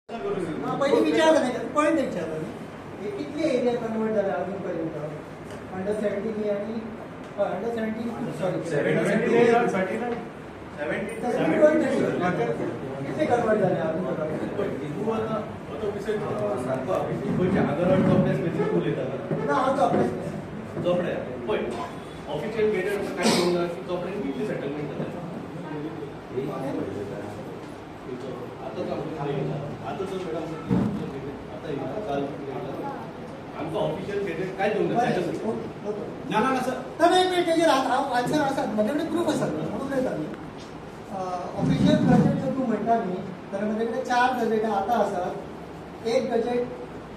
पहिले विचारलं नाही पॉईंट विचारलं हे कितले एरिया कन्वर्ट झाले अजूनपर्यंत अंडर 17 आणि अंडर 17 सॉरी 70 कितले कन्वर्ट झाले ऑफिशियल गेटेड काय बोलणार की तोपर्यंत किती सेटलमेंट झालं आता तर काल आमचं ऑफिशियल गेटेड काय देऊन ना सर तर एक मिनिट त्याचे आन्सर असतात माझ्याकडे प्रूफ असतात म्हणून नाही आम्ही ऑफिशियल गजेट जर तू म्हणता मी तर माझ्याकडे 4 गजेट आता असतात एक गजेट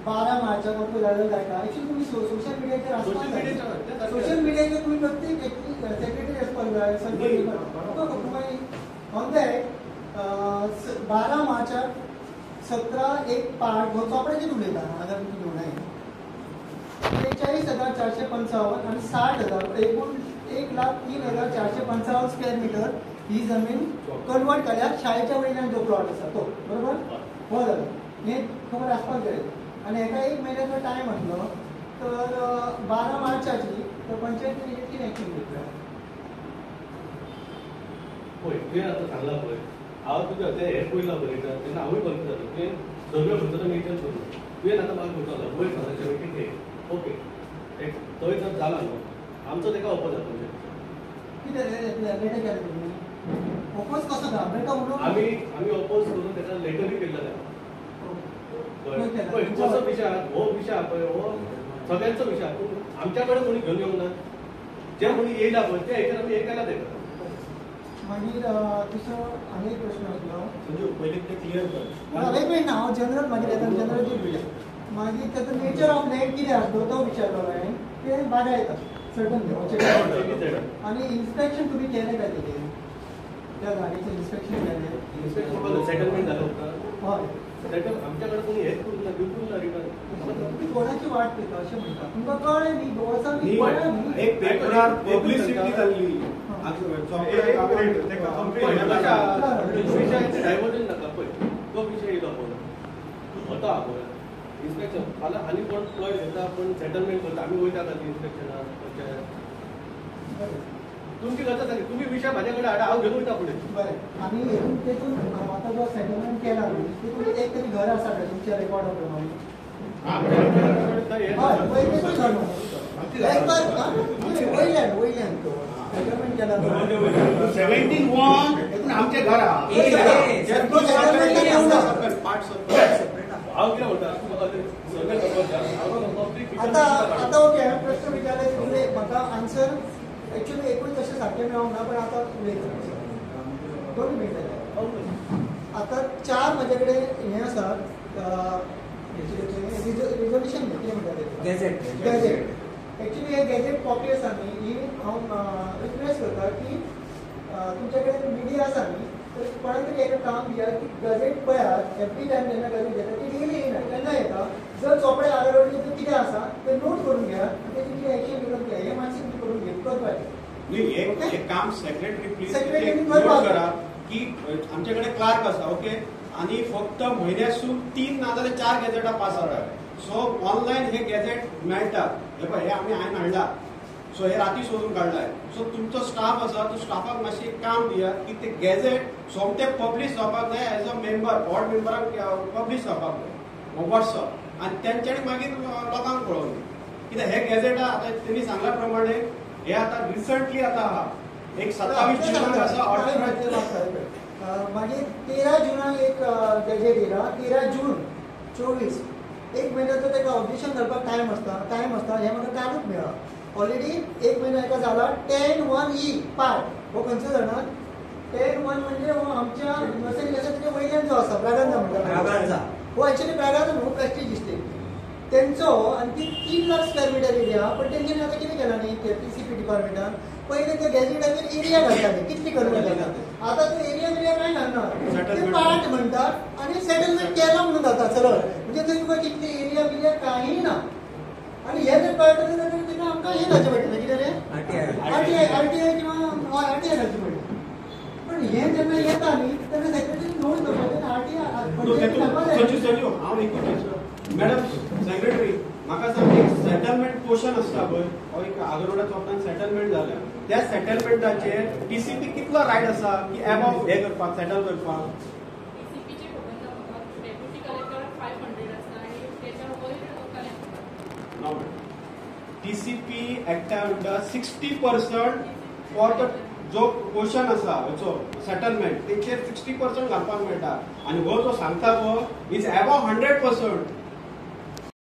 12 मार्चच्या वरती झालेलं आहे का ऍक्च्युअली तुम्ही सोशल मीडियाचे सोशल मीडियाचे तुम्ही प्रत्येक सेक्रेटरी ऑन दॅट 12 मार्चात 17 पार्ट चोपड्याचे उलयता आधार घेऊन आहे 43,455 आणि 60,000 एकूण 1,03,455 स्क्वेअर मीटर ही जमीन कन्वर्ट केल्यार शाळेच्या वयल्यान जो प्लॉट आसा तो बरोबर हो जालो हे खबर आसपाक जाय आणि एका 1 महिन्याचो टायम आसलो तर 12 मार्चाची तर पंचायतीन कितें एक्शन घेतल्या पळय तुवें आतां सांगला पळय हांव तुका ते हे पयला बरयता तेन्ना हांवूय बंद जालो तुवें सर्वे करतना मेंशन करूं तुवें आतां म्हाका म्हणटालो वयर सांगता कितें ओके थंय जर जाला न्हू आमचो तेका ओपोज जाता कितें लेटर केलें तुमी ओपोज कसो घा बेटा उलोवं आमी ओपोज करून तेका लेटरूय केल्लो पळय कसो विशय हो विशय पळय हो सगळ्यांचो विशय आमच्या कडेन कोणी घेवन येवंक ना जे कोणी येयला पळय ते हेचेर आमी हे केला तेका मागीर दुसरो आनी एक प्रश्न आसलो संजू पयलीं ते क्लियर कर एक मिनिट ना हांव जनरल मागीर येता जनरल दिवया मागीर ताचो नेचर ऑफ लँड कितें आसलो तो विचारलो हांवें ते बागा येता सर्टन आनी इन्स्पेक्शन तुमी केलें काय तेजें त्या गाडीचें इन्स्पेक्शन केलें सेटलमेंट जालो हय सेटल आमच्या कडेन कोणी हेच करूंक ना बिलकूल ना रिटर्न तुमी कोणाची वाट पळयता अशें म्हणटा तुमकां कळ्ळें न्ही वर्सां एक पेपरार पब्लिसिटी जाल्ली डायवर्जन नाका पळय तो विशय येयलो पळय होता पळय इन्स्पेक्शन फाल्यां आनी कोण पळय घेता पण सेटलमेंट करता आमी वयता खातीर इन्स्पेक्शनाक पंचायत तुमची गरज आसा तुम्ही विशय म्हाजे कडेन हाडा हांव घेवन वयता फुडें बरें आनी तेतून आतां जो सेटलमेंट केला न्ही तेतून एक तरी घर आसा काय तुमच्या रेकॉर्डा प्रमाणे वयल्यान तो सेटलमेंट केला 71 हेतून आमचे घर हांव कितें म्हणटा आता ओके प्रश्न विचारले तुमचे म्हाका आन्सर एक्चुअली एकूच तशें सारकें मेळोंक ना पण आतां उलयता 2 मिनटां आतां 4 म्हाजे कडेन हें आसात रिजोल्युशन कितें म्हणटा तें गॅजेट एक्चुअली हे गॅजेट कॉपी आसा न्ही ही हांव रिक्वेस्ट करता की तुमच्या कडेन मिडिया आसा न्ही तर कोणा तरी एक काम दिया की गॅजेट पळयात एवरी टायम जेन्ना गॅजेट येता ती डेली येना केन्ना येता जर चोपडे आगरवडी कितें आसा ते नोट करून घ्या आनी तेची कितें एक्शन घेवन घ्या हे मातशें तुमी करून घेत करपाक एक काम सेक्रेटरी प्लीज करा की आमच्याकडे क्लार्क आसा ओके आणि फक्त म्हयन्यासून 3 नाजाल्यार 4 गॅजेटां पास जातात सो ऑनलायन हे गॅजेट मेळटात हे पळय हे आमी हांवें हाडला सो हे राती सोदून काडलाय सो तुमचो स्टाफ आसा तो स्टाफाक मातशें एक काम दिया की ते गॅजेट सोमते पब्लीश जावपाक जाय एज अ मेंबर वॉर्ड मेंबराक पब्लीश जावपाक जाय व्हॉट्सअप आनी तेंच्यांनी मागीर लोकांक पळोवंक कित्याक हे गॅजेटां आतां तेणी सांगल्या प्रमाणे हे आतां रिसंटली आतां आहा एक 27 जुनाक आसा ऑर्डर मागीर 13 जुनाक एक गॅजेट येयला 13 जून 24 एक महिन्याचो तेका ऑब्जेक्शन घालपाक टायम आसता हे म्हाका कालूच मेळ्ळा ऑलरेडी 1 महिना हेका जाला 10(1)(e) पार्ट हो खंयचो जाणा 10(1) म्हणजे हो आमच्या नर्सरी आसा तेच्या वयल्यान जो आसा प्रागांजा म्हणटा हो एक्चुअली प्रागांजा न्हू प्रेस्टीज इस्टेट तेंचो आनी ती 3 लाख स्क्वेअर मिटर एरिया पण तेंच्यांनी आतां कितें केलां न्ही पीसीपी डिपार्टमेंटान पयलीं ते गॅजेटाचेर एरिया घालताले कितली कन्वर्ट जाता आतां तो एरिया कांय घालना ते पार्ट म्हणटात आनी सेटलमेंट केला म्हणून जाता सरळ म्हणजे थंय तुका कितली एरिया कांय ना आनी हे जर कळटलें जाल्यार तेका आमकां हे घालचें पडटलें कितें रे आरटीआय किंवा आरटीआय घालचें पडटलें पण हे जेन्ना येता न्ही तेन्ना सेक्रेटरी नोट करपाचें आरटीआय ती संजू हांव एकूच विचारता. मॅडम सेक्रेटरी म्हाका सांग एक सेटलमेंट पोर्शन आसता पळय हो एक आगरवाडा चौकान सेटलमेंट जाल्या त्या सेटलमेंटाचेर टीसीपी कितलो रायट आसा की एबाव हे करपाक सेटल करपाक टीसीपी एक्टा म्हणटा 60% फॉर द जो पोर्शन आसा हेचो सेटलमेंट तेचेर 60% घालपाक मेळटा आनी हो जो सांगता तो इज एबाव 100%.